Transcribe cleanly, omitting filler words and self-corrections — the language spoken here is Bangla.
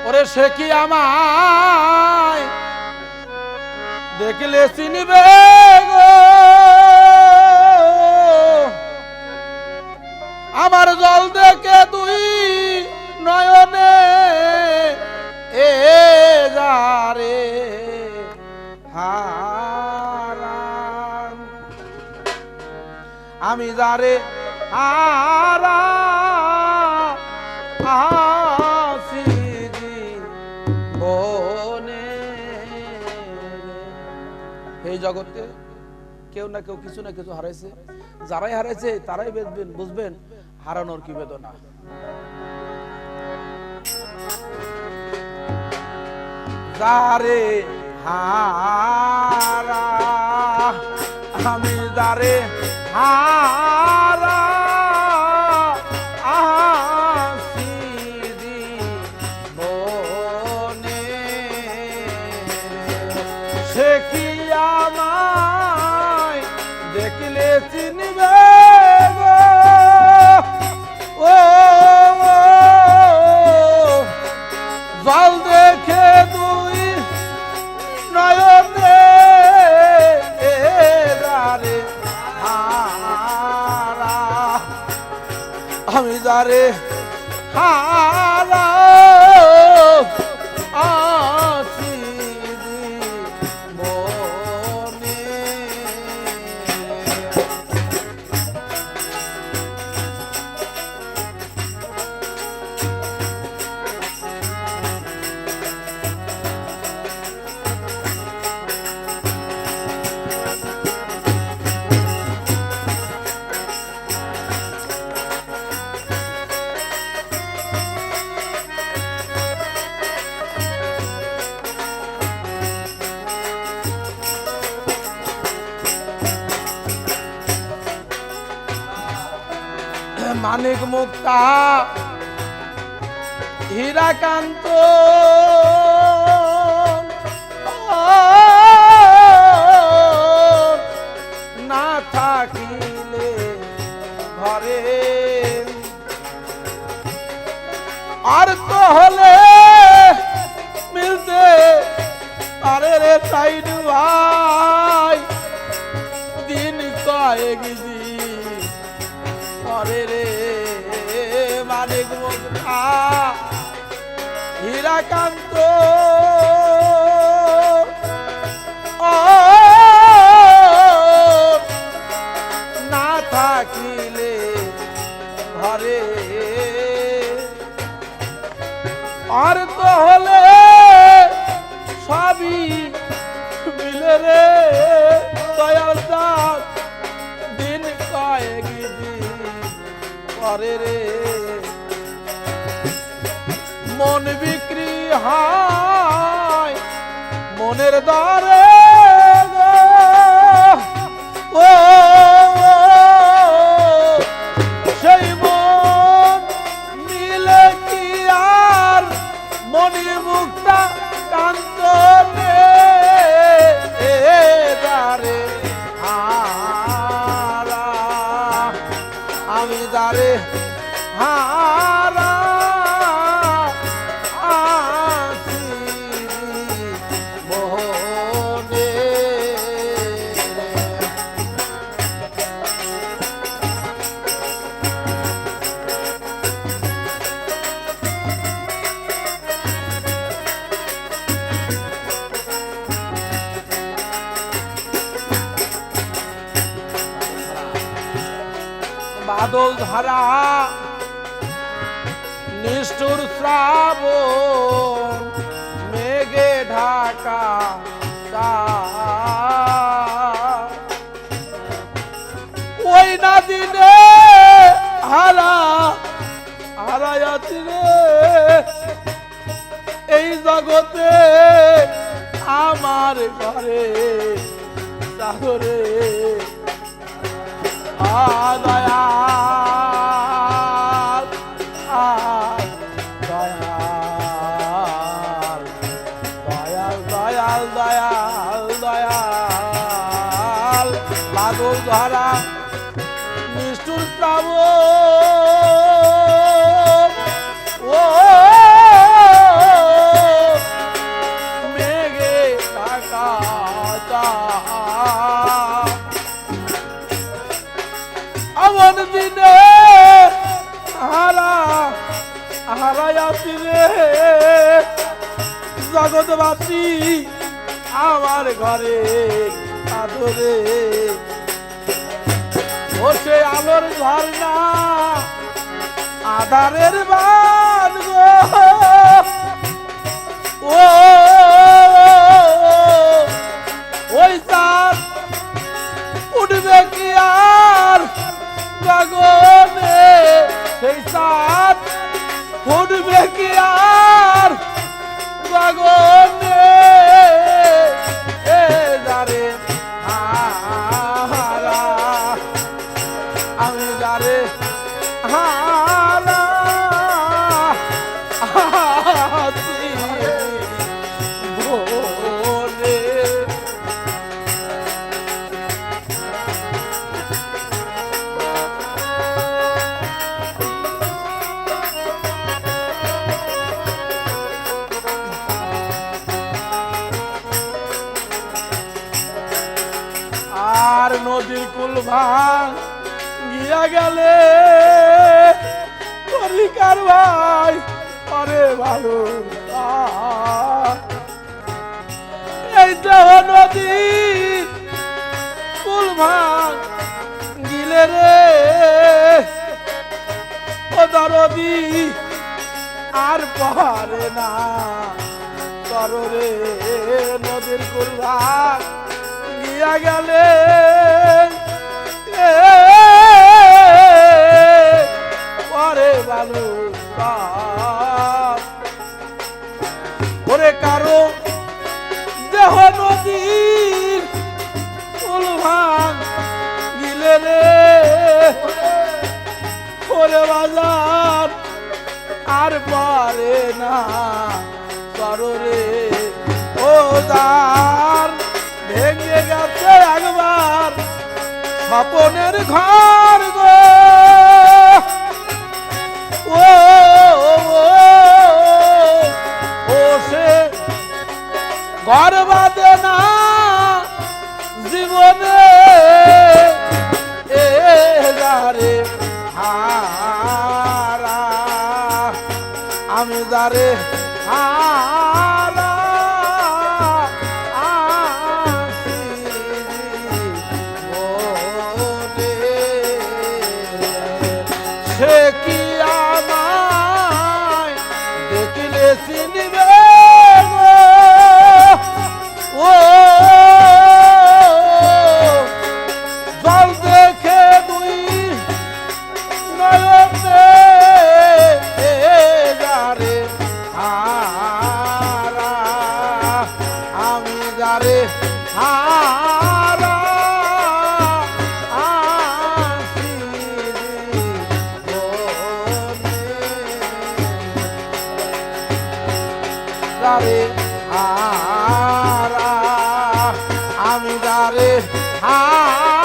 ওরে সে কি আমায় দেখলে চিনিবে গো, আমার জল দেখে তুই নয়নে এ যারে হারান, আমি যারে হারা আসি জীবনে। এই জগতে কেউ না কেউ কিছু না কিছু হারাইছে, যারাই হারাইছে তারাই বুঝবেন হারানোর কি বেদনা। যারে হারা আমি যারে হারা আসি জীবনে, সে কি আমায় দেখলে চিনবে গো, ও জল দেখে তুই নয়নে যারে হারা, আমি যারে হারা আসি জীবনে। মানিক মুক্তা হীরাকান্ত না থাকিলে ঘরে, আর তো হলে মিলতে আরে রে সাইডু ভাই, দিন কয়েক পরে রে মানিক মুক্তা হীরাকান্ত না থাকিলে ঘরে, আর তো হলে সবই মিলে রে দয়াল দাস, দিন কয়েক পরে রে মন বিক্রি হয় মনের দরে গো, ও সেই মন মিলে কি আর মনি মুক্তা কান্তনে যারে হারা, আমি যারে হারা আসি জীবনে। বাদল ধারা নিষ্ঠুর শ্রাবণ মেঘে ঢাকা, ওই না দিনে হারা হারায়াছি রে এই জগতে আমার ঘরে সাগরে দয়াল দয়াল দয়াল দয়াল দয়াল দয়াল বাদল ধরা নিষ্ঠুর শ্রাবণ ও জগৎবাসী আমার ঘরে আদরে ও সে আলোর ঝর্ণা আধারের বান গো ও ওই চাঁদ উঠবে কি আর গগনে সেই চাঁদ উঠবে কি আর গগনে এ যারে হারা আমি যারে হারা আছি বলে আর নদীর কুল ভাঙ গিয়া গেলে তরিকার ভাই আরে ভালো এই দেহ নদীর কুল ভাঙ গিলে রে ও দরদি আর পারে না তররে নদীর কুল ভাঙ গিয়া গেলে পরে ভালো ওরে কারো দেহ নদীর কুল ভাঙ গিলে রে ওরে বাজার আর পারে না কররে ও দার ভেঙে গেছে একবার স্বপনের ঘর গো ও ও সে ঘর বাঁধে না জীবনে এ যারে হারা আমি যারে হারা সে কি আমায় দেখিলে চিনবে ও জল দেখে দুই নয়নে যারে হারা আমি যারে হারা যারে হারা আমি যারে হারা